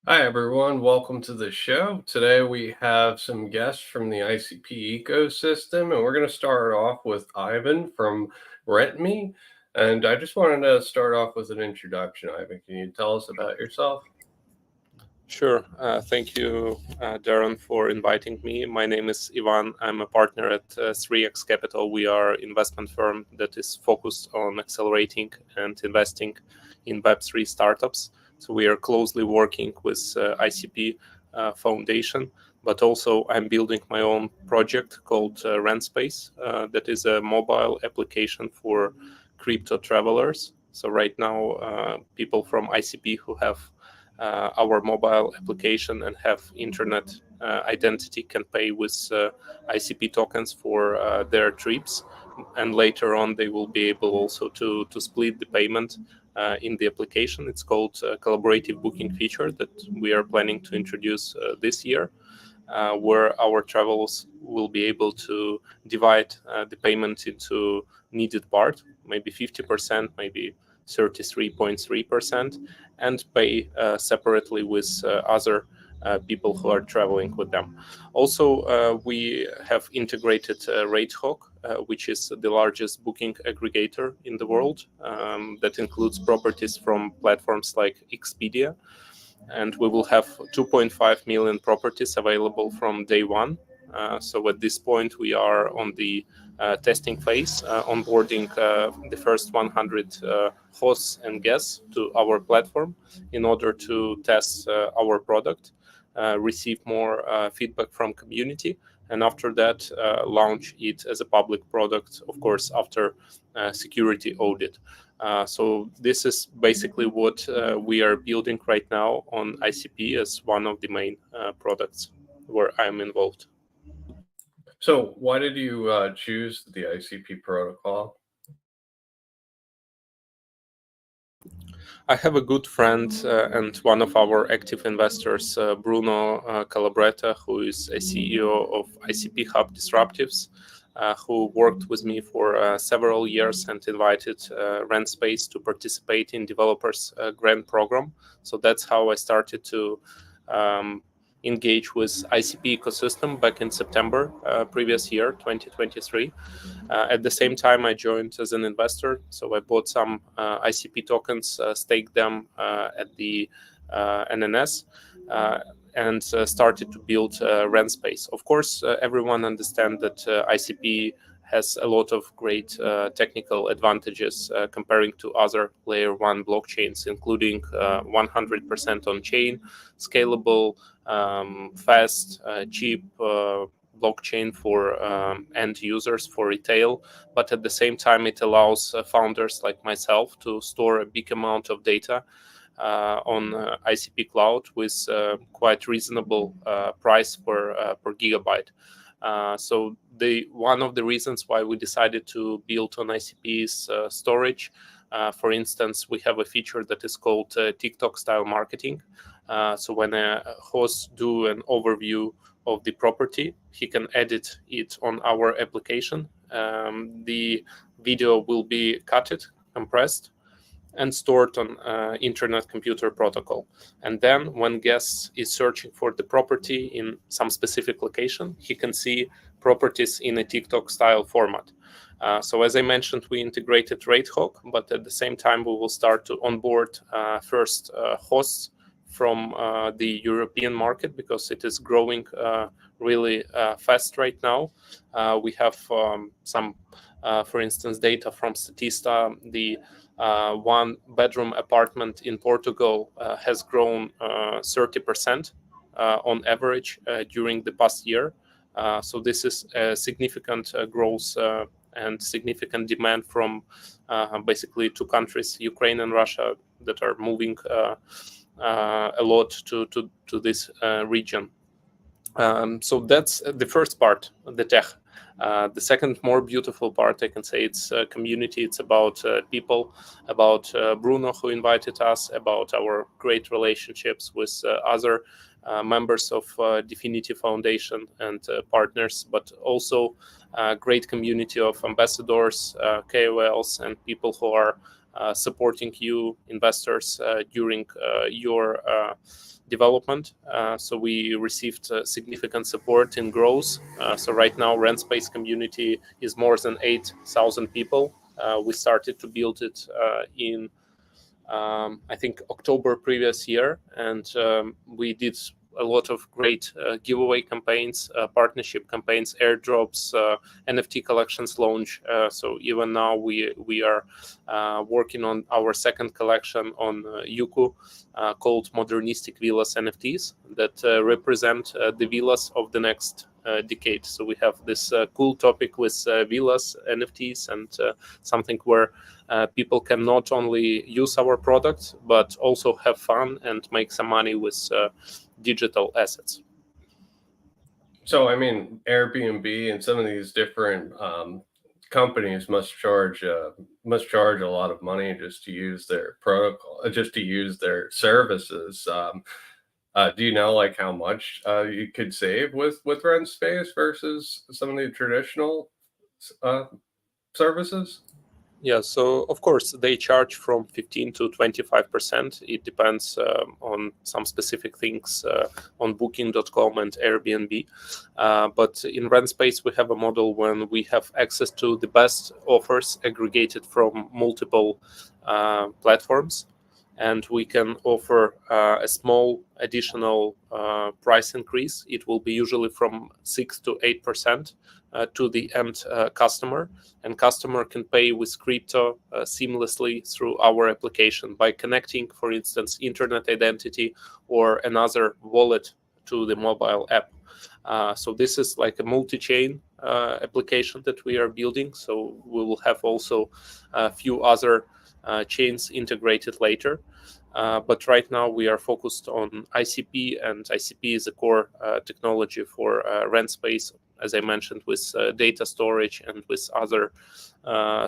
Hi, everyone. Welcome to the show. Today we have some guests from the ICP ecosystem, and we're going to start off with Ivan from RentMe. And I just wanted to start off with an introduction. Ivan, can you tell us about yourself? Sure. Thank you, Darren, for inviting me. My name is Ivan. I'm a partner at 3X Capital. We are an investment firm that is focused on accelerating and investing in Web3 startups. So we are closely working with ICP Foundation, but also I'm building my own project called RentSpace. That is a mobile application for crypto travelers. So right now, people from ICP who have our mobile application and have internet identity can pay with ICP tokens for their trips, and later on they will be able also to split the payment in the application. It's called collaborative booking feature that we are planning to introduce this year, where our travelers will be able to divide the payment into needed part, maybe 50%, maybe 33.3%, and pay separately with other people who are traveling with them. Also, we have integrated RateHawk, which is the largest booking aggregator in the world, that includes properties from platforms like Expedia. And we will have 2.5 million properties available from day one. So at this point, we are on the testing phase, onboarding the first 100 hosts and guests to our platform in order to test our product, receive more feedback from community, and after that, launch it as a public product, of course, after security audit. So this is basically what we are building right now on ICP as one of the main products where I'm involved. So, why did you choose the ICP protocol? I have a good friend and one of our active investors, Bruno Calabretta, who is a CEO of ICP Hub Disruptives, who worked with me for several years and invited RentSpace to participate in developers grant program. So that's how I started to engage with ICP ecosystem back in September previous year, 2023. At the same time, I joined as an investor. So I bought some ICP tokens, staked them at the NNS, and started to build RentSpace. Of course, everyone understands that ICP has a lot of great technical advantages comparing to other layer 1 blockchains, including 100% on-chain, scalable, fast, cheap blockchain for end users, for retail. But at the same time, it allows founders like myself to store a big amount of data on ICP Cloud with quite reasonable price per gigabyte. So one of the reasons why we decided to build on ICP is storage. For instance, we have a feature that is called TikTok style marketing. So when a host do an overview of the property, he can edit it on our application. The video will be cutted, compressed, and stored on Internet Computer Protocol. And then when guest is searching for the property in some specific location, he can see properties in a TikTok style format. So as I mentioned, we integrated RateHawk, but at the same time, we will start to onboard first hosts from the European market because it is growing really fast right now. We have some, for instance, data from Statista. The one-bedroom apartment in Portugal has grown 30% on average during the past year. So this is a significant growth and significant demand from basically two countries, Ukraine and Russia, that are moving a lot to this region. So that's the first part, the tech. The second, more beautiful part, I can say, it's community. It's about people, about Bruno, who invited us, about our great relationships with other members of Definity Foundation and partners, but also a great community of ambassadors, KOLs, and people who are supporting you investors during your development. So we received significant support in growth. So right now, RentSpace community is more than 8,000 people. We started to build it in I think October previous year, and we did a lot of great giveaway campaigns, partnership campaigns, airdrops, NFT collections launch. So even now we are working on our second collection on Yuku called Modernistic Villas NFTs that represent the villas of the next decade. So we have this cool topic with villas NFTs and something where people can not only use our products but also have fun and make some money with digital assets. So, I mean, Airbnb and some of these different companies must charge a lot of money just to use their protocol, just to use their services. Do you know like how much you could save with RentSpace versus some of the traditional services? Yeah, so of course they charge from 15 to 25%. It depends on some specific things on Booking.com and Airbnb. But in RentSpace, we have a model when we have access to the best offers aggregated from multiple platforms, and we can offer a small additional price increase. It will be usually from 6 to 8% to the end customer, and customer can pay with crypto seamlessly through our application by connecting, for instance, internet identity or another wallet to the mobile app. So this is like a multi-chain application that we are building. So we will have also a few other chains integrated later. But right now we are focused on ICP, and ICP is a core technology for RentSpace, as I mentioned, with data storage and with other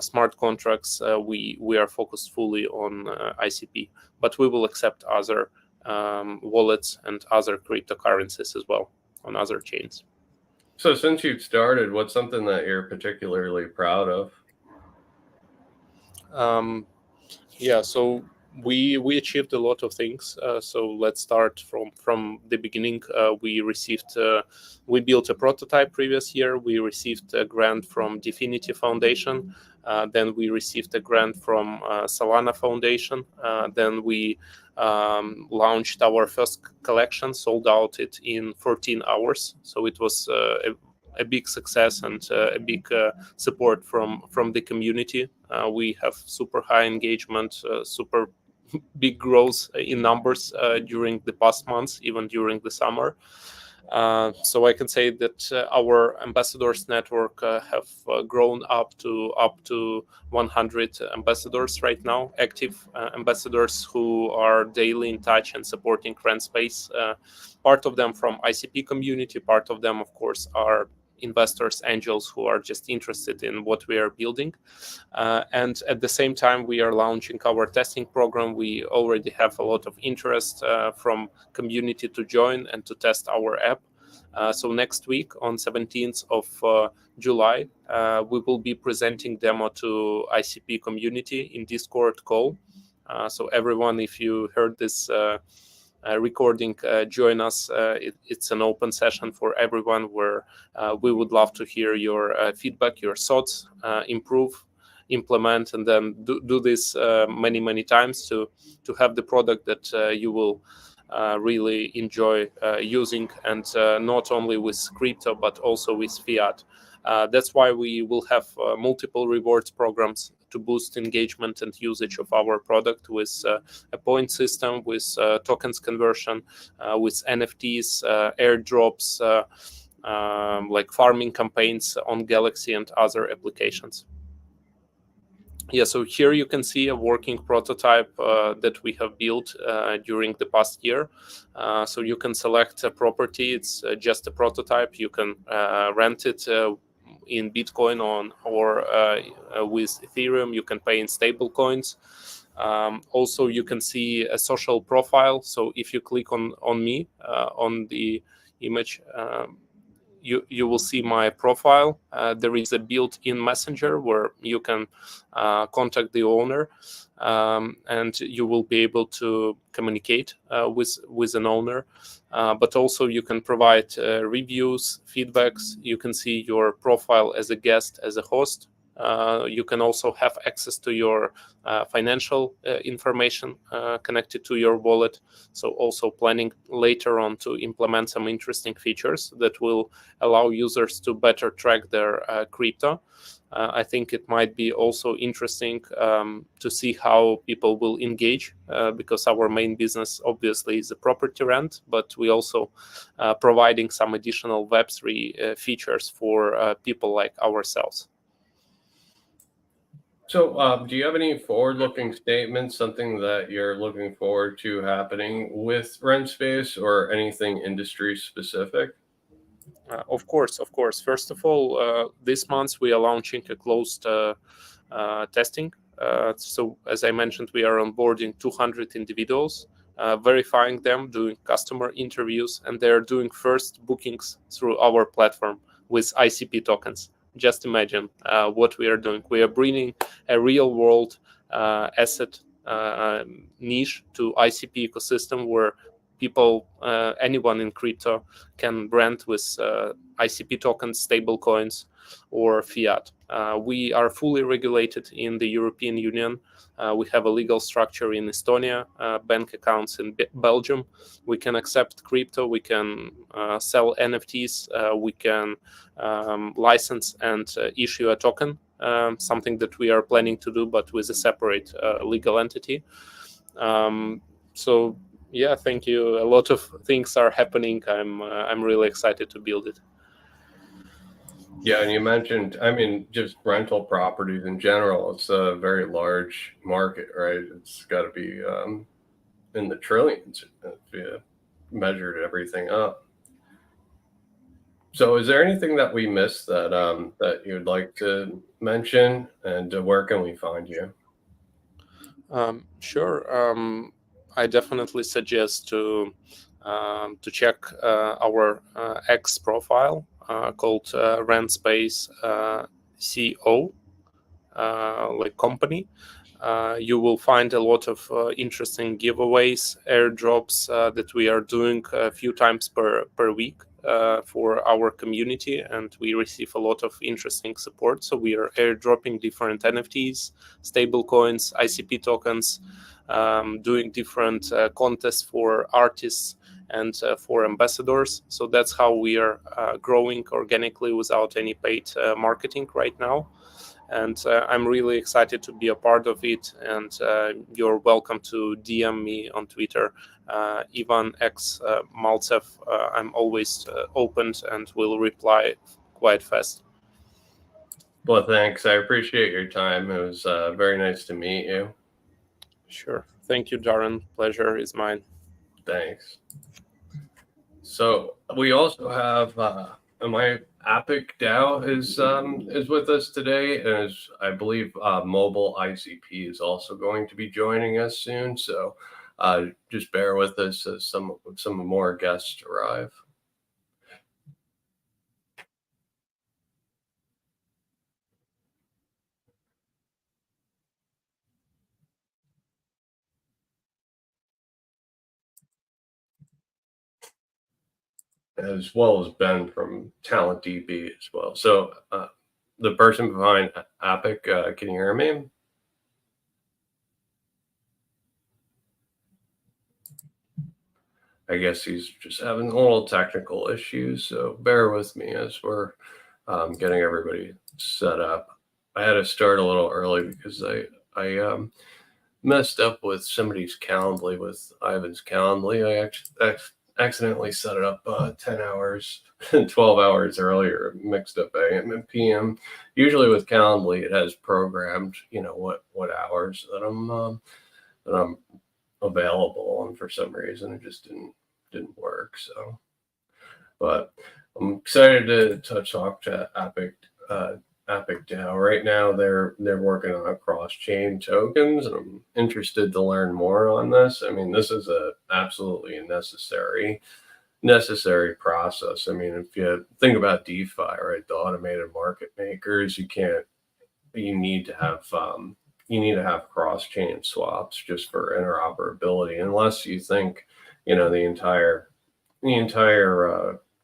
smart contracts. We are focused fully on ICP, but we will accept other wallets and other cryptocurrencies as well on other chains. So since you've started, what's something that you're particularly proud of? Yeah, so we achieved a lot of things. So let's start from the beginning. We built a prototype previous year. We received a grant from Definity Foundation. Then we received a grant from Solana Foundation. Then we launched our first collection, sold out it in 14 hours. So it was a big success and a big support from the community. We have super high engagement, super big growth in numbers during the past months, even during the summer. So I can say that our ambassadors network have grown up to 100 ambassadors right now, active ambassadors who are daily in touch and supporting RentSpace. Part of them from ICP community, part of them, of course, are investors, angels who are just interested in what we are building. And at the same time, we are launching our testing program. We already have a lot of interest from community to join and to test our app. So next week on 17th of July, we will be presenting demo to ICP community in Discord call. So everyone, if you heard this recording, join us. It's an open session for everyone where we would love to hear your feedback, your thoughts, improve, implement, and then do this many times to have the product that you will really enjoy using, and not only with crypto but also with fiat. That's why we will have multiple rewards programs to boost engagement and usage of our product, with a point system, with tokens conversion, with NFTs, airdrops, like farming campaigns on Galaxy and other applications. Yeah, so here you can see a working prototype that we have built during the past year. So you can select a property. It's just a prototype. You can rent it in Bitcoin or with Ethereum. You can pay in stable coins. Also, you can see a social profile. So if you click on me on the image, you will see my profile. There is a built-in messenger where you can contact the owner, and you will be able to communicate with an owner. But also you can provide reviews, feedbacks. You can see your profile as a guest, as a host. You can also have access to your financial information connected to your wallet. So also planning later on to implement some interesting features that will allow users to better track their crypto. I think it might be also interesting to see how people will engage, because our main business obviously is the property rent, but we also providing some additional Web3 features for people like ourselves. So, do you have any forward-looking statements, something that you're looking forward to happening with RentSpace, or anything industry specific? Of course. First of all, this month we are launching a closed testing. So as I mentioned, we are onboarding 200 individuals, verifying them, doing customer interviews, and they're doing first bookings through our platform with ICP tokens. Just imagine what we are doing. We are bringing a real world asset niche to ICP ecosystem where people, anyone in crypto can brand with ICP tokens, stable coins, or fiat. We are fully regulated in the European Union. We have a legal structure in Estonia, bank accounts in Belgium. We can accept crypto. We can sell NFTs. We can license and issue a token, something that we are planning to do, but with a separate legal entity. So yeah, thank you. A lot of things are happening. I'm really excited to build it. Yeah, and you mentioned, I mean, just rental properties in general. It's a very large market, right? It's got to be in the trillions if you measured everything up. So, is there anything that we missed that that you'd like to mention, and where can we find you? Sure. I definitely suggest to check our X profile called RentSpace CO, like company. You will find a lot of interesting giveaways, airdrops that we are doing a few times per week for our community, and we receive a lot of interesting support. So we are airdropping different NFTs, stable coins, ICP tokens, doing different contests for artists and for ambassadors. So that's how we are growing organically without any paid marketing right now. And I'm really excited to be a part of it. And you're welcome to DM me on Twitter, Ivan X Maltsev. I'm always open and will reply quite fast. Well, thanks. I appreciate your time. It was very nice to meet you. Sure. Thank you, Darren. Pleasure is mine. Thanks. So we also have my AppIC DAO is with us today, and is, I believe, mobile ICP is also going to be joining us soon. So just bear with us as some more guests arrive. As well as Ben from TalentDB as well. So the person behind AppIC, can you hear me? I guess he's just having a little technical issues, so bear with me as we're getting everybody set up. I had to start a little early because I messed up with somebody's Calendly, with Ivan's Calendly. I accidentally set it up 10 hours, 12 hours earlier, mixed up AM and PM. Usually with Calendly, it has programmed, what hours that I'm available, and for some reason it just didn't work. So, but I'm excited to talk to AppIC DAO. Right now they're working on cross-chain tokens, and I'm interested to learn more on this. I mean, this is absolutely necessary necessary process. I mean, if you think about DeFi, right, the automated market makers, you need to have cross-chain swaps just for interoperability, unless you think, the entire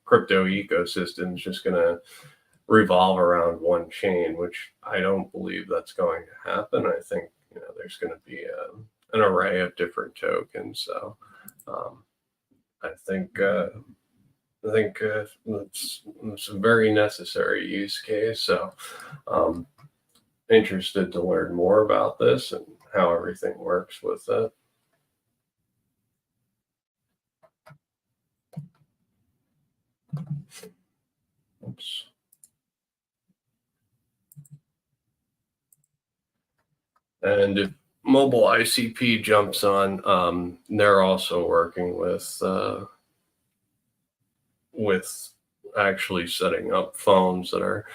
crypto ecosystem is just going to revolve around one chain, which I don't believe that's going to happen. I think, there's going to be an array of different tokens. So I think it's a very necessary use case. So interested to learn more about this and how everything works with it. Oops. And if mobile ICP jumps on, they're also working with actually setting up phones that are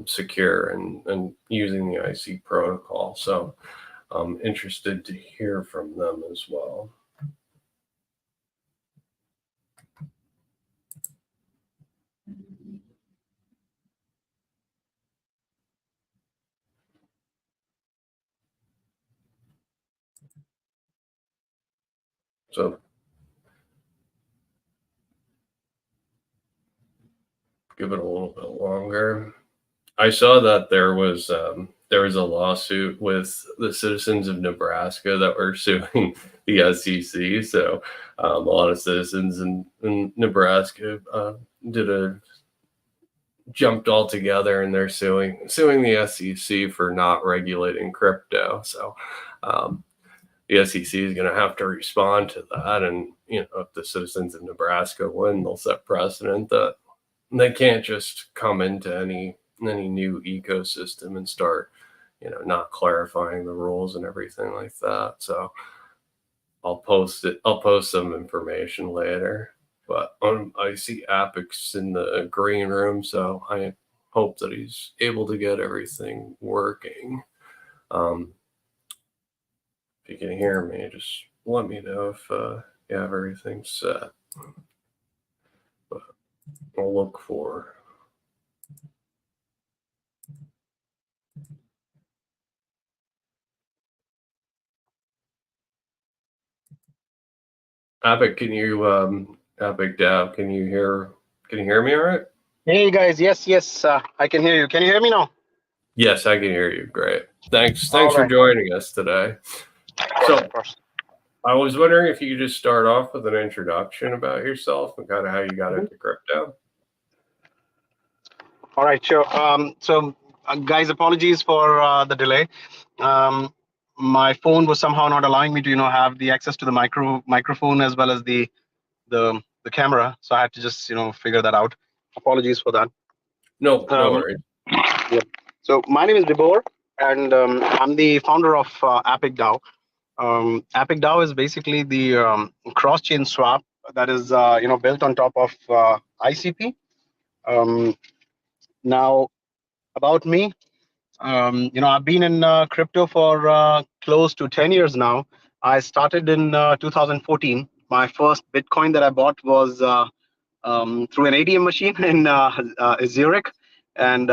secure and using the IC protocol. So I'm interested to hear from them as well. So give it a little bit longer. I saw that there was a lawsuit with the citizens of Nebraska that were suing the SEC. So a lot of citizens in Nebraska jumped all together, and they're suing the SEC for not regulating crypto. So the SEC is going to have to respond to that, and if the citizens of Nebraska win, they'll set precedent that they can't just come into any new ecosystem and start not clarifying the rules and everything like that. So I'll post some information later. But I see AppIC's in the green room, so I hope that he's able to get everything working. If you can hear me, just let me know if you have everything set. But I'll look for. AppIC, AppIC DAO, can you hear me all right? Hey guys, yes, I can hear you. Can you hear me now? Yes, I can hear you. Great. Thanks for joining us today. Of course. I was wondering if you could just start off with an introduction about yourself and kind of how you got into crypto. All right, sure. Guys, apologies for the delay. My phone was somehow not allowing me to, have the access to the microphone as well as the camera. So I had to just, figure that out. Apologies for that. No worries. Yeah. So my name is Vibor, and I'm the founder of AppIC DAO. AppIC DAO is basically the cross-chain swap that is, built on top of ICP. Now, about me, I've been in crypto for close to 10 years now. I started in 2014. My first Bitcoin that I bought was through an ATM machine in Zurich. And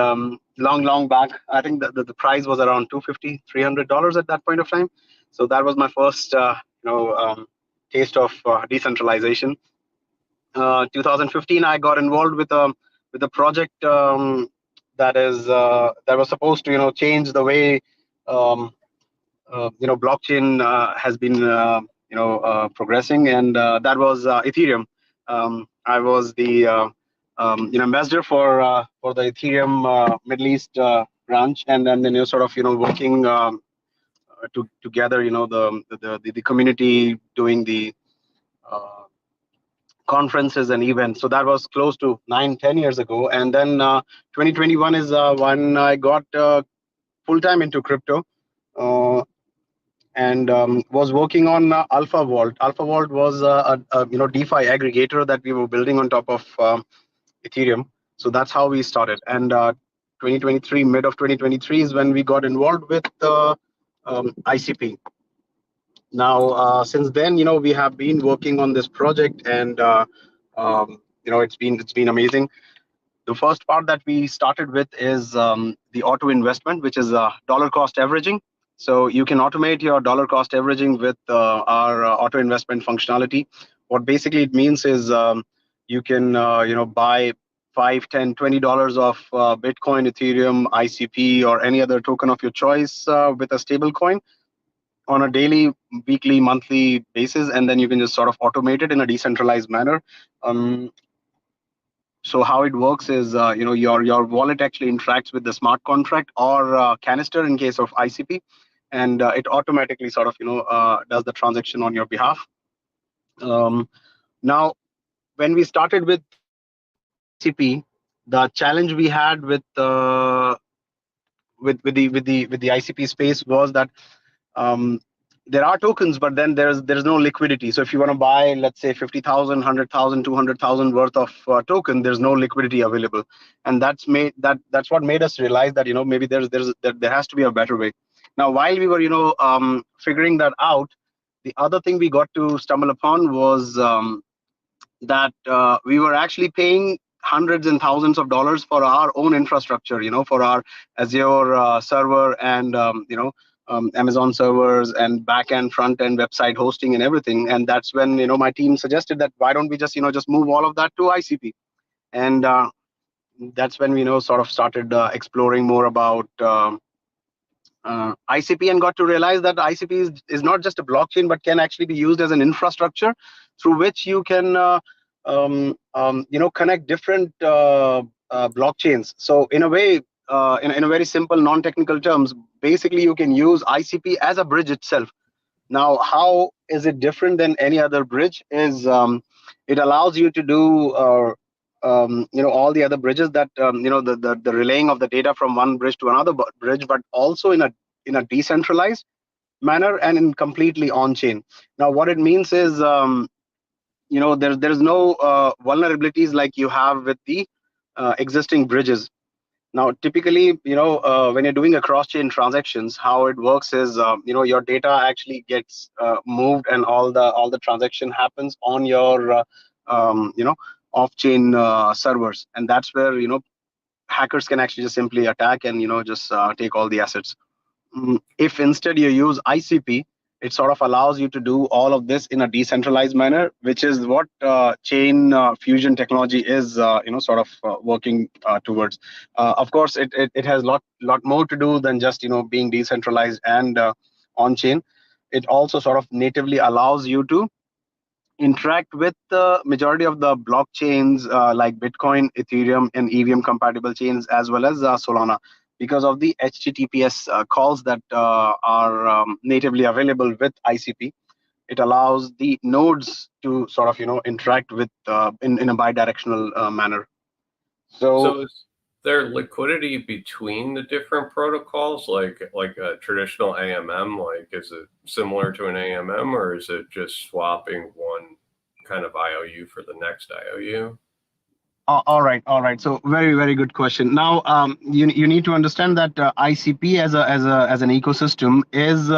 long back, I think that the price was around $250, $300 at that point of time. So that was my first, taste of decentralization. 2015, I got involved with a project that was supposed to change the way blockchain has been progressing, and that was Ethereum. I was the ambassador for the Ethereum Middle East branch, and then sort of working together, the community doing the conferences and events. So that was close to 9-10 years ago. And then 2021 is when I got full-time into crypto and was working on Alpha Vault. Alpha Vault was a DeFi aggregator that we were building on top of Ethereum. So that's how we started. And 2023, mid of 2023 is when we got involved with ICP. Now, since then, we have been working on this project, and It's been amazing. The first part that we started with is the auto investment, which is dollar cost averaging. So you can automate your dollar cost averaging with our auto investment functionality. What basically it means is you can buy 5, 10, $20 of Bitcoin, Ethereum, ICP, or any other token of your choice with a stable coin on a daily, weekly, monthly basis, and then you can just sort of automate it in a decentralized manner. Um, so how it works is, your wallet actually interacts with the smart contract or canister in case of ICP, and it automatically sort of does the transaction on your behalf. Now, when we started with ICP, the challenge we had with the ICP space was that um, there are tokens, but then there's no liquidity. So if you want to buy, let's say 50,000, 100,000, 200,000 worth of token, there's no liquidity available, and that's what made us realize that maybe there has to be a better way. Now, while we were figuring that out, the other thing we got to stumble upon was that we were actually paying hundreds and thousands of dollars for our own infrastructure, for our Azure server and Amazon servers and back end, front end, website hosting and everything. And that's when my team suggested that why don't we just move all of that to ICP, and that's when we sort of started exploring more about ICP and got to realize that ICP is not just a blockchain, but can actually be used as an infrastructure through which you can connect different blockchains. So in a way, in a very simple, non-technical terms, basically you can use ICP as a bridge itself. Now, how is it different than any other bridge? Is it allows you to do all the other bridges that the relaying of the data from one bridge to another bridge, but also in a decentralized manner and in completely on chain. Now, what it means is there's no vulnerabilities like you have with the existing bridges. Now, typically, when you're doing a cross-chain transactions, how it works is, your data actually gets moved, and all the transaction happens on your, off-chain servers, and that's where hackers can actually just simply attack and just take all the assets. If instead you use ICP, it sort of allows you to do all of this in a decentralized manner, which is what chain fusion technology is, sort of working towards. Of course, it has lot more to do than just being decentralized and on chain. It also sort of natively allows you to interact with the majority of the blockchains like Bitcoin, Ethereum, and EVM compatible chains, as well as Solana, because of the HTTPS calls that are natively available with ICP. It allows the nodes to sort of interact with in a bidirectional manner. So is there liquidity between the different protocols, like a traditional AMM? Like, is it similar to an AMM, or is it just swapping one kind of IOU for the next IOU? All right. So very, very good question. Now, you need to understand that ICP as an ecosystem is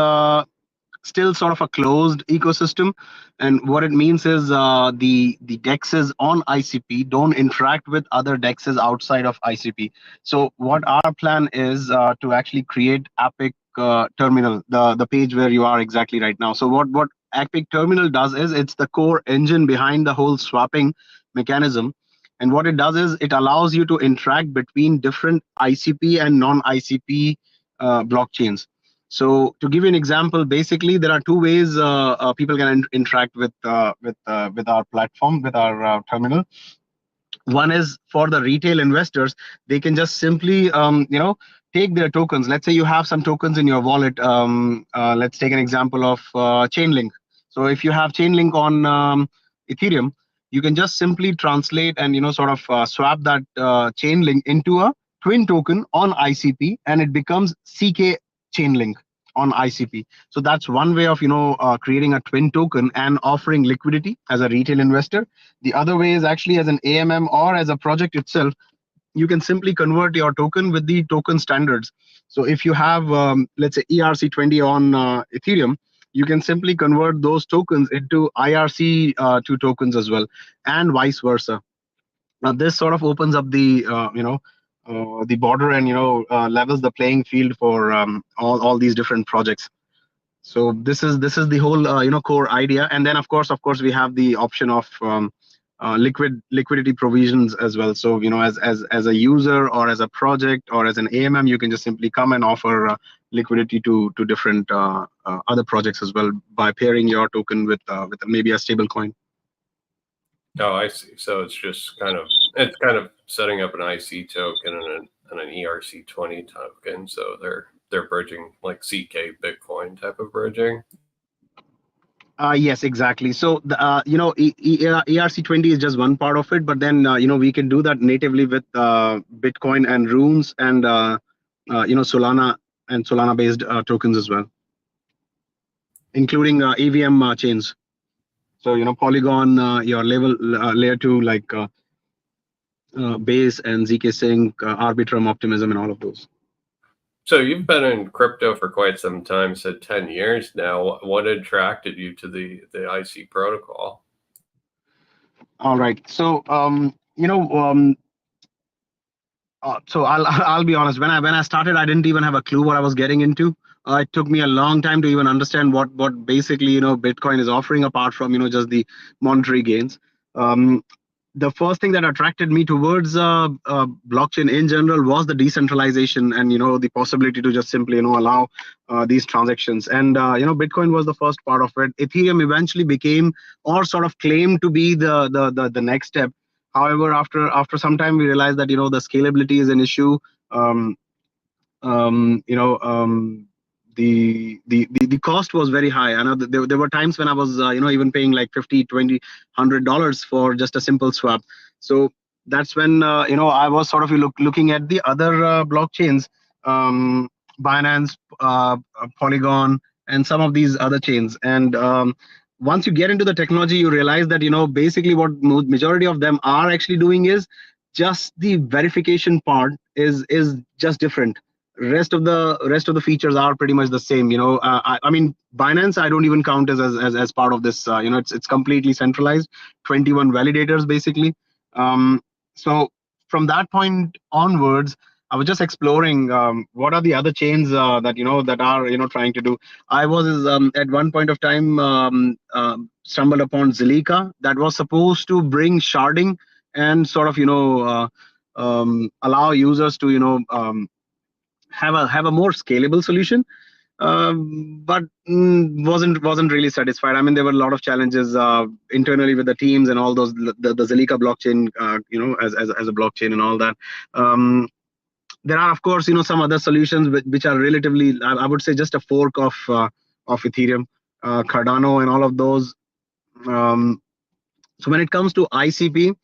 still sort of a closed ecosystem, and what it means is the dexes on ICP don't interact with other dexes outside of ICP. So what our plan is to actually create AppIC terminal, the page where you are exactly right now. So what AppIC terminal does is it's the core engine behind the whole swapping mechanism. And what it does is it allows you to interact between different ICP and non-ICP blockchains. So to give you an example, basically there are two ways people can interact with our platform, with our terminal. One is for the retail investors. They can just simply take their tokens. Let's say you have some tokens in your wallet. Let's take an example of Chainlink. So if you have Chainlink on Ethereum, you can just simply translate and sort of swap that Chainlink into a twin token on ICP, and it becomes CK Chainlink on ICP. So that's one way of creating a twin token and offering liquidity as a retail investor. The other way is actually as an AMM or as a project itself. You can simply convert your token with the token standards. So if you have let's say ERC20 on Ethereum, you can simply convert those tokens into IRC2 tokens as well, and vice versa. Now this sort of opens up the the border, and levels the playing field for all these different projects. So this is the whole core idea. And then of course we have the option of liquidity provisions as well. So as a user, or as a project, or as an AMM, you can just simply come and offer liquidity to different other projects as well, by pairing your token with maybe a stable coin. Oh, I see. So it's just kind of setting up an IC token and an ERC20 token. So they're bridging like CK Bitcoin type of bridging. Yes, exactly. So ERC20 is just one part of it, but then we can do that natively with Bitcoin and Runes, and Solana and Solana based tokens as well, including EVM chains. So Polygon, your layer 2, like Base and zk Sync, Arbitrum, Optimism, and all of those. So you've been in crypto for quite some time, so 10 years now. What attracted you to the IC protocol? All right. So so I'll be honest. When I started, I didn't even have a clue what I was getting into. It took me a long time to even understand what basically Bitcoin is offering, apart from just the monetary gains. The first thing that attracted me towards blockchain in general was the decentralization, and the possibility to just simply allow these transactions. And Bitcoin was the first part of it. Ethereum eventually became, or sort of claimed to be, the next step. However, after some time, we realized that the scalability is an issue. Um, um, you know, um, the cost was very high. I know that there were times when I was even paying like $50, $20, $100 for just a simple swap. So that's when I was sort of looking at the other blockchains, um, Binance, Polygon, and some of these other chains. And once you get into the technology, you realize that basically what majority of them are actually doing is just the verification part is just different. Rest of the features are pretty much the same. I mean, Binance, I don't even count as part of this. It's completely centralized, 21 validators basically. So from that point onwards, I was just exploring what are the other chains that are trying to do. I was at one point of time stumbled upon Zilliqa, that was supposed to bring sharding and sort of allow users to have a more scalable solution, but wasn't really satisfied. I mean, there were a lot of challenges internally with the teams and all those. The Zilliqa blockchain, as a blockchain and all that. There are of course some other solutions which are relatively, I would say, just a fork of Ethereum, Cardano, and all of those. So when it comes to ICP,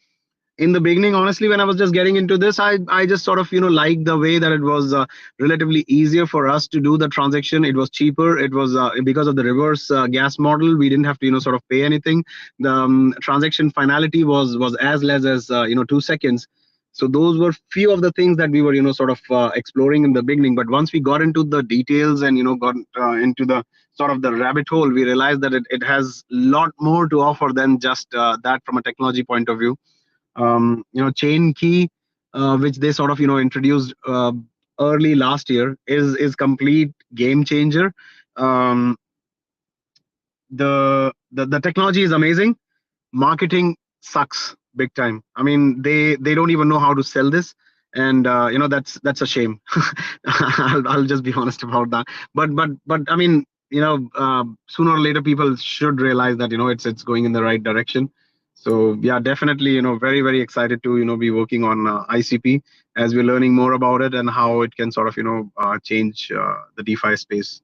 in the beginning, honestly, when I was just getting into this, I just sort of liked the way that it was relatively easier for us to do the transaction. It was cheaper. It was because of the reverse gas model, we didn't have to sort of pay anything. The transaction finality was as less as 2 seconds. So those were few of the things that we were sort of exploring in the beginning. But once we got into the details and got into the sort of the rabbit hole, we realized that it has a lot more to offer than just that from a technology point of view. Chain key, which they sort of introduced early last year, is complete game changer. The technology is amazing. Marketing sucks big time. I mean, they don't even know how to sell this, and that's a shame. I'll just be honest about that. But I mean, sooner or later people should realize that it's going in the right direction. So yeah, definitely very, very excited to be working on ICP, as we're learning more about it and how it can sort of change the DeFi space.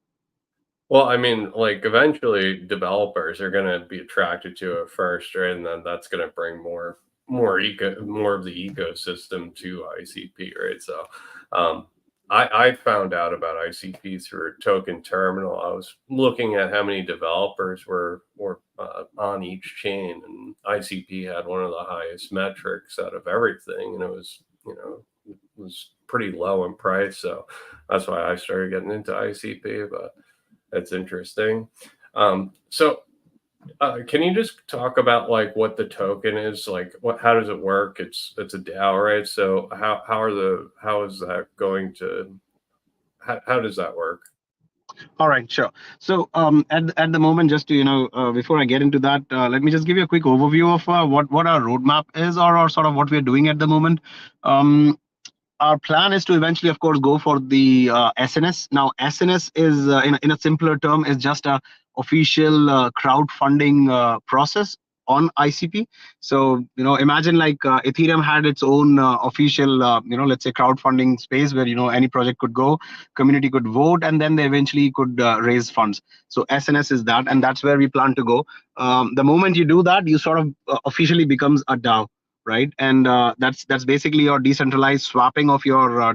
Well, I mean, like eventually developers are going to be attracted to it first, right? And then that's going to bring more of the ecosystem to ICP, right? So I found out about ICP through Token Terminal. I was looking at how many developers were on each chain, and ICP had one of the highest metrics out of everything, and it was pretty low in price. So that's why I started getting into ICP, but that's interesting. So can you just talk about like what the token is? Like how does it work? It's a DAO, right? So how is that going to, how does that work? All right, sure. So at the moment, just to before I get into that, let me just give you a quick overview of what our roadmap is, or sort of what we're doing at the moment. Our plan is to eventually, of course, go for the SNS. Now, SNS is, in a simpler term, is just a official crowdfunding process on ICP. So, imagine like Ethereum had its own official, let's say crowdfunding space where, any project could go, community could vote, and then they eventually could raise funds. So SNS is that, and that's where we plan to go. The moment you do that, you sort of officially becomes a DAO, right? And that's basically your decentralized swapping of your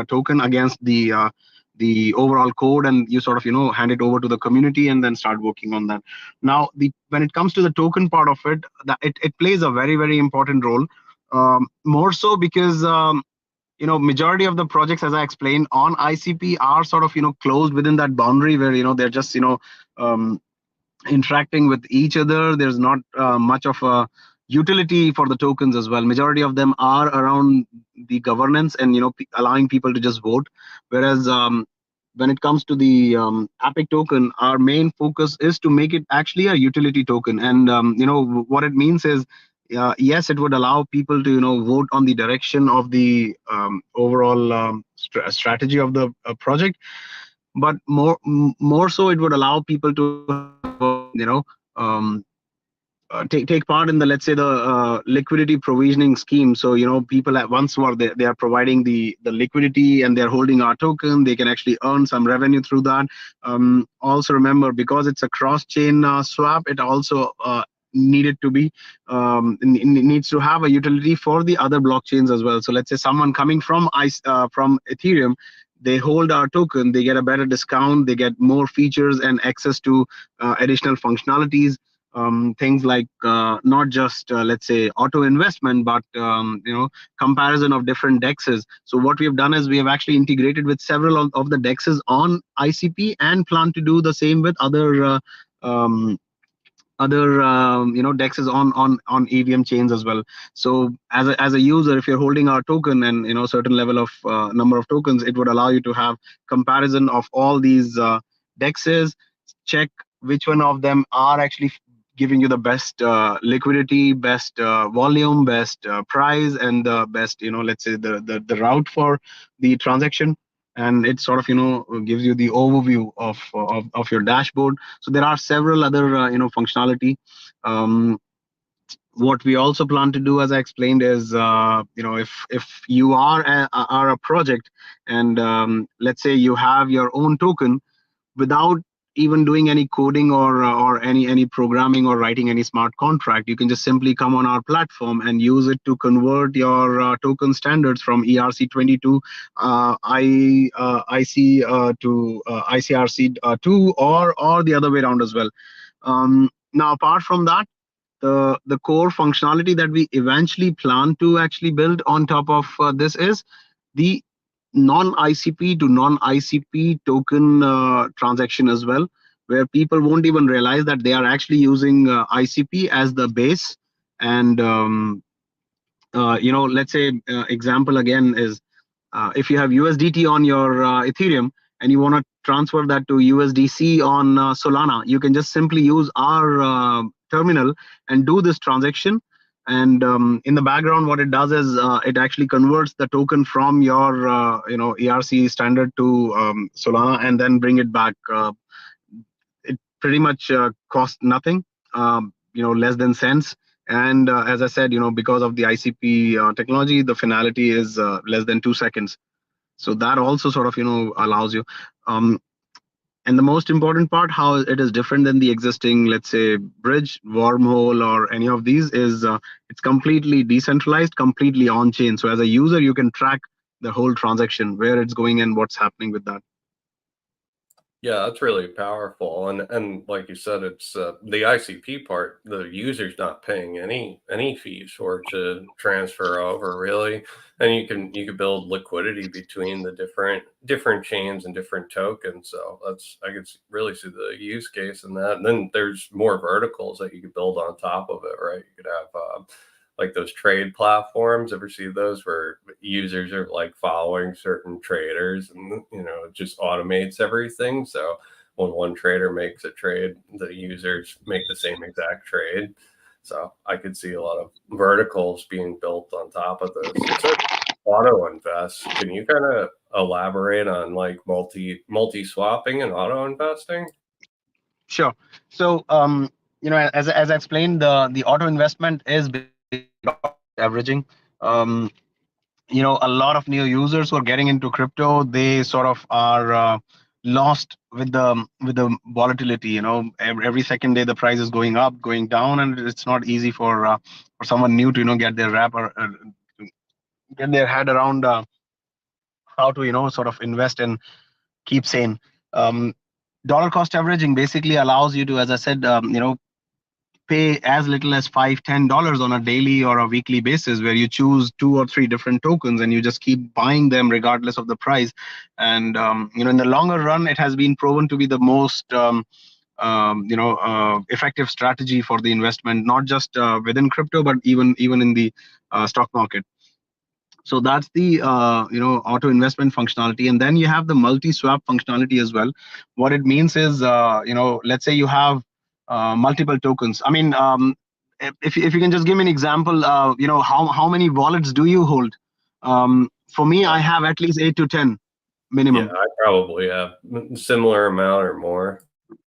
token against the overall code, and you sort of hand it over to the community and then start working on that. Now, when it comes to the token part of it, it plays a very, very important role, more so because majority of the projects, as I explained on ICP, are sort of closed within that boundary where they're just um, interacting with each other. There's not much of a utility for the tokens as well. Majority of them are around the governance and allowing people to just vote. Whereas when it comes to the AppIC token, our main focus is to make it actually a utility token. And what it means is, yes, it would allow people to vote on the direction of the overall strategy of the project, but more so it would allow people to um, take part in the, let's say, the liquidity provisioning scheme. So people at once who are they are providing the liquidity and they're holding our token, they can actually earn some revenue through that. Also remember, because it's a cross-chain swap, it also needed to be needs to have a utility for the other blockchains as well. So let's say someone coming from from Ethereum, they hold our token, they get a better discount, they get more features and access to additional functionalities, things like not just let's say auto investment, but comparison of different dexes. So what we have done is we have actually integrated with several of the dexes on ICP and plan to do the same with other dexes on EVM chains as well. So as a user, if you're holding our token and certain level of number of tokens, it would allow you to have comparison of all these dexes, check which one of them are actually giving you the best liquidity, best volume, best price, and the best let's say the route for the transaction. And it sort of gives you the overview of your dashboard. So there are several other functionality. What we also plan to do, as I explained, is if you are a project, and let's say you have your own token, without even doing any coding or any programming or writing any smart contract, you can just simply come on our platform and use it to convert your token standards from ERC20 to IC to ICRC2, or the other way around as well. Now, apart from that, the core functionality that we eventually plan to actually build on top of this is the non-ICP to non-ICP token transaction as well, where people won't even realize that they are actually using ICP as the base. And let's say example again is, if you have USDT on your Ethereum and you want to transfer that to USDC on Solana, you can just simply use our terminal and do this transaction. And in the background, what it does is it actually converts the token from your ERC standard to Solana, and then bring it back. It pretty much costs nothing, less than cents. And as I said, because of the ICP technology, the finality is less than 2 seconds. So that also sort of allows you. And the most important part, how it is different than the existing, let's say, bridge, wormhole, or any of these, is it's completely decentralized, completely on chain. So as a user, you can track the whole transaction, where it's going and what's happening with that. Yeah, that's really powerful, and like you said, it's the ICP part. The user's not paying any fees for it to transfer over, really, and you can build liquidity between the different chains and different tokens. So that's I could really see the use case in that. And then there's more verticals that you could build on top of it, right? You could have like those trade platforms. Ever see those where users are like following certain traders, and it just automates everything. So when one trader makes a trade, the users make the same exact trade. So I could see a lot of verticals being built on top of this. You said auto invest. Can you kind of elaborate on like multi swapping and auto investing? Sure. So, as I explained, the auto investment is averaging. Um, a lot of new users who are getting into crypto, they sort of are lost with the volatility. Every second day the price is going up, going down, and it's not easy for someone new to get their get their head around how to sort of invest and keep sane. Um, Dollar cost averaging basically allows you to, as I said, pay as little as $5-10 on a daily or a weekly basis, where you choose two or three different tokens and you just keep buying them regardless of the price. And in the longer run, it has been proven to be the most effective strategy for the investment, not just within crypto, but even in the stock market. So that's the auto investment functionality. And then you have the multi swap functionality as well. What it means is, let's say you have multiple tokens. I mean, if you can just give me an example, how many wallets do you hold? For me, Yeah, I have at least 8 to 10 yeah, minimum. I probably have similar amount or more.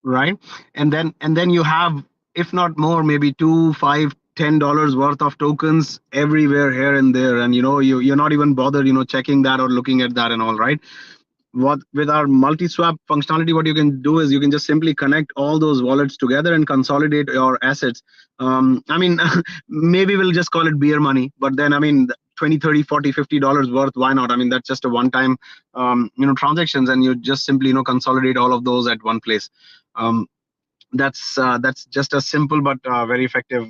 Right? And then you have, if not more, maybe two, $5-10 worth of tokens everywhere here and there, and you're not even bothered checking that or looking at that and all, right? What With our multi-swap functionality, what you can do is you can just simply connect all those wallets together and consolidate your assets. I mean, maybe we'll just call it beer money, but then I mean, 20, 30, 40, $50 worth, why not? I mean, that's just a one time transactions, and you just simply consolidate all of those at one place. um, that's just a simple but very effective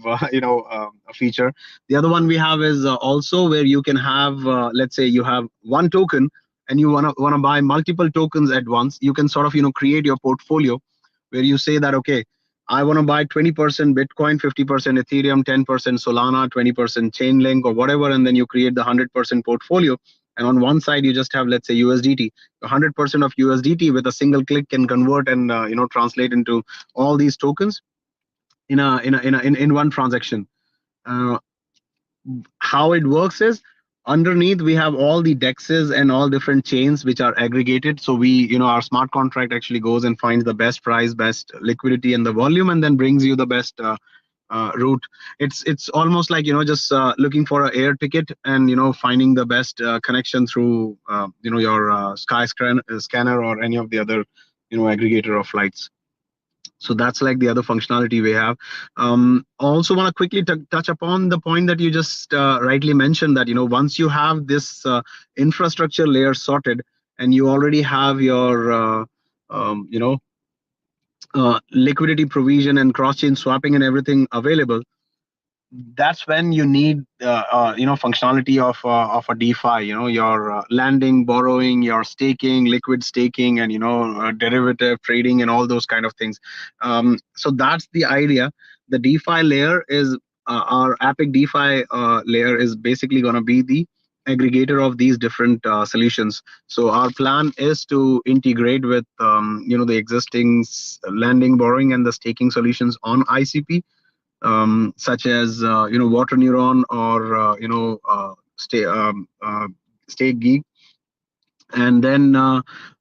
feature. The other one we have is also where you can have, let's say you have one token and you want to buy multiple tokens at once. You can sort of create your portfolio where you say that, okay, I want to buy 20% Bitcoin, 50% Ethereum, 10% Solana, 20% Chainlink or whatever, and then you create the 100% portfolio. And on one side you just have, let's say, USDT. 100% of USDT with a single click can convert and translate into all these tokens in one transaction. Uh, how it works is, underneath we have all the dexes and all different chains which are aggregated. So our smart contract actually goes and finds the best price, best liquidity, and the volume, and then brings you the best route. It's almost like just looking for an air ticket and finding the best connection through your scanner or any of the other aggregator of flights. So that's like the other functionality we have. Also want to quickly touch upon the point that you just rightly mentioned, that once you have this infrastructure layer sorted and you already have your liquidity provision and cross chain swapping and everything available, that's when you need functionality of a DeFi. Your lending, borrowing, your staking, liquid staking, and derivative trading and all those kind of things. So that's the idea. The DeFi layer is our AppIC DeFi layer is basically going to be the aggregator of these different solutions. So our plan is to integrate with the existing lending, borrowing, and the staking solutions on ICP, such as Water Neuron or Stake Geek. And then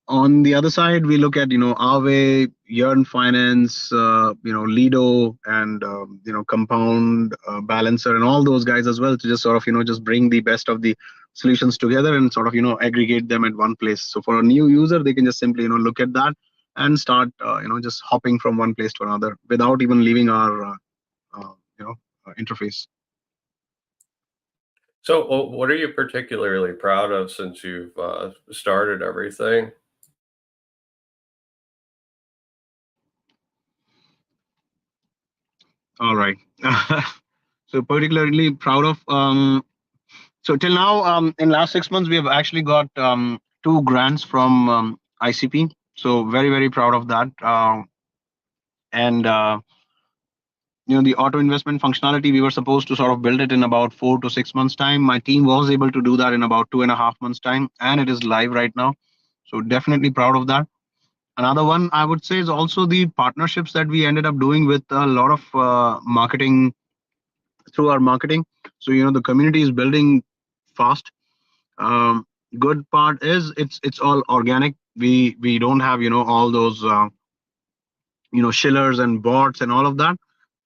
on the other side, we look at Aave, Yearn Finance, Lido, and Compound Balancer, and all those guys as well, to just sort of just bring the best of the solutions together and sort of aggregate them at one place. So for a new user, they can just simply look at that and start just hopping from one place to another without even leaving our interface. So, what are you particularly proud of since you've started everything? All right. So particularly proud of. So till now, in last 6 months, we have actually got two grants from ICP. So very very proud of that. And the auto investment functionality, we were supposed to sort of build it in about 4 to 6 months time. My team was able to do that in about 2.5 months time, and it is live right now. So definitely proud of that. Another one I would say is also the partnerships that we ended up doing with a lot of marketing through our marketing. So the community is building fast. um, Good part is it's all organic. We don't have all those shillers and bots and all of that.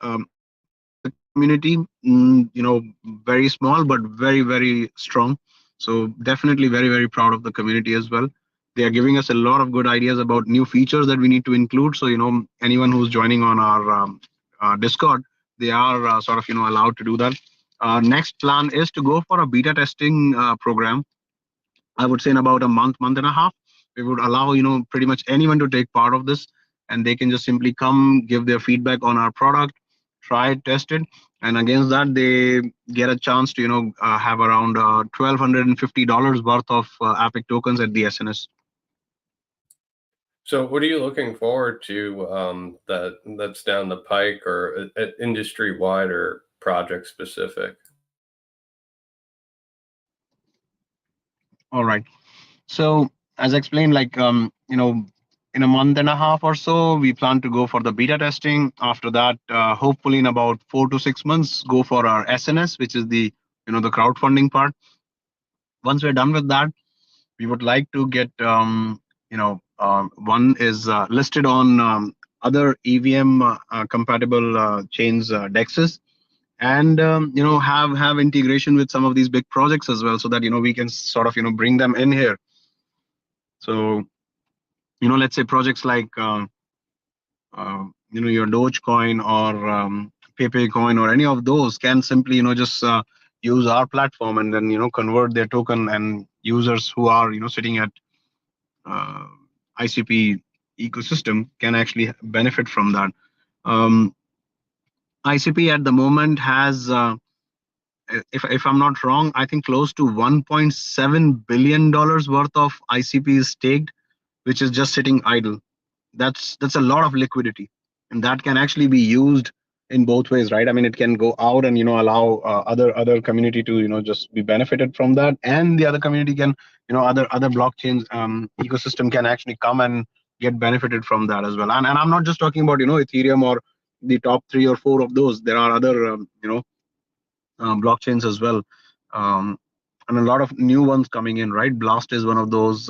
The community, very small but very very strong. So definitely very very proud of the community as well. They are giving us a lot of good ideas about new features that we need to include. So anyone who's joining on our Discord, they are sort of allowed to do that. Our next plan is to go for a beta testing program. I would say in about a month and a half, we would allow pretty much anyone to take part of this, and they can just simply come give their feedback on our product, try it, test it, and against that they get a chance to have around $1,250 worth of AppIC tokens at the SNS. So, what are you looking forward to that's down the pike, or industry wide or project specific? All right. So as explained, like in a month and a half or so, we plan to go for the beta testing. After that, hopefully in about 4 to 6 months, go for our SNS, which is the the crowdfunding part. Once we're done with that, we would like to get one is listed on other EVM compatible chains dexes, and have integration with some of these big projects as well, so that we can sort of bring them in here. So let's say projects like your Dogecoin or Pepe coin or any of those can simply just use our platform, and then convert their token, and users who are sitting at uh, ICP ecosystem can actually benefit from that. um, ICP at the moment has if I'm not wrong, I think close to $1.7 billion worth of ICP is staked, which is just sitting idle. That's a lot of liquidity, and that can actually be used in both ways, right? I mean, it can go out and allow other community to just be benefited from that, and the other community can other blockchains ecosystem can actually come and get benefited from that as well. And I'm not just talking about Ethereum or the top 3 or 4 of those. There are other blockchains as well, um, and a lot of new ones coming in, right? Blast is one of those.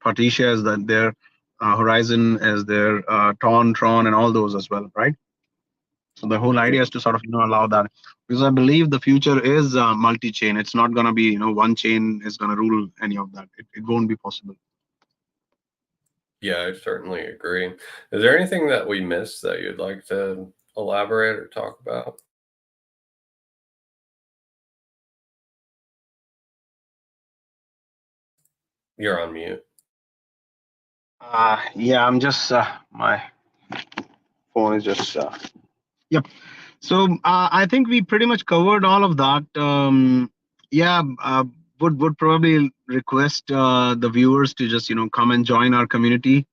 Partitia is that there. Horizon is there. Tron, and all those as well, right? So the whole idea is to sort of allow that, because I believe the future is multi-chain. It's not going to be one chain is going to rule any of that. It won't be possible. Yeah, I certainly agree. Is there anything that we missed that you'd like to elaborate or talk about? You're on mute. Yeah, I'm just my phone is just yep. So I think we pretty much covered all of that. Yeah, would probably request the viewers to just come and join our community,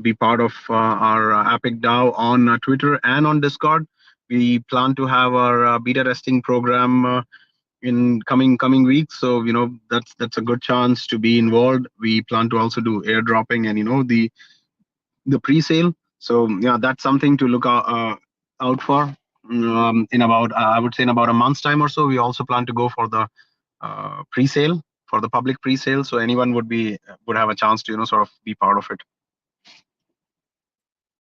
be part of our AppIC DAO on Twitter and on Discord. We plan to have our beta testing program in coming weeks, so that's a good chance to be involved. We plan to also do airdropping and the pre-sale. So yeah, that's something to look out for. In about I would say in about a month's time or so, we also plan to go for the pre-sale, for the public pre-sale. So anyone would have a chance to sort of be part of it.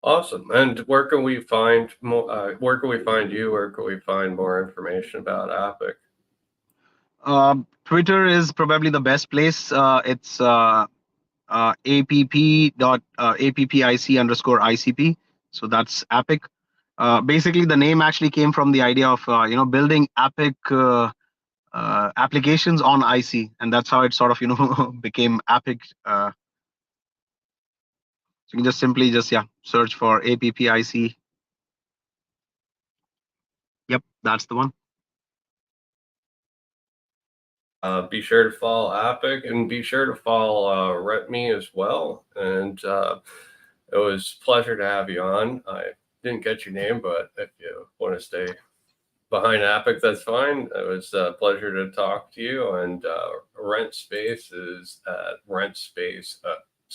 Awesome. And where can we find more? Where can we find you? Where can we find more information about AppIC? Twitter is probably the best place. It's appic_ICP. So that's AppIC. Basically, the name actually came from the idea of building AppIC applications on IC, and that's how it sort of became AppIC. So you can just simply search for AppIC. That's the one. Be sure to follow AppIC and be sure to follow RentMe as well. And it was a pleasure to have you on. I didn't get your name, but if you want to stay behind AppIC, that's fine. It was a pleasure to talk to you. And RentSpace is at RentSpace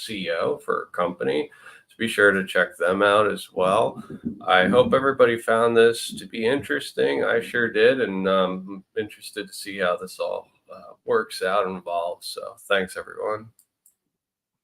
CO for company. So be sure to check them out as well. I hope everybody found this to be interesting. I sure did. And I'm interested to see how this all works out and evolves. So thanks, everyone.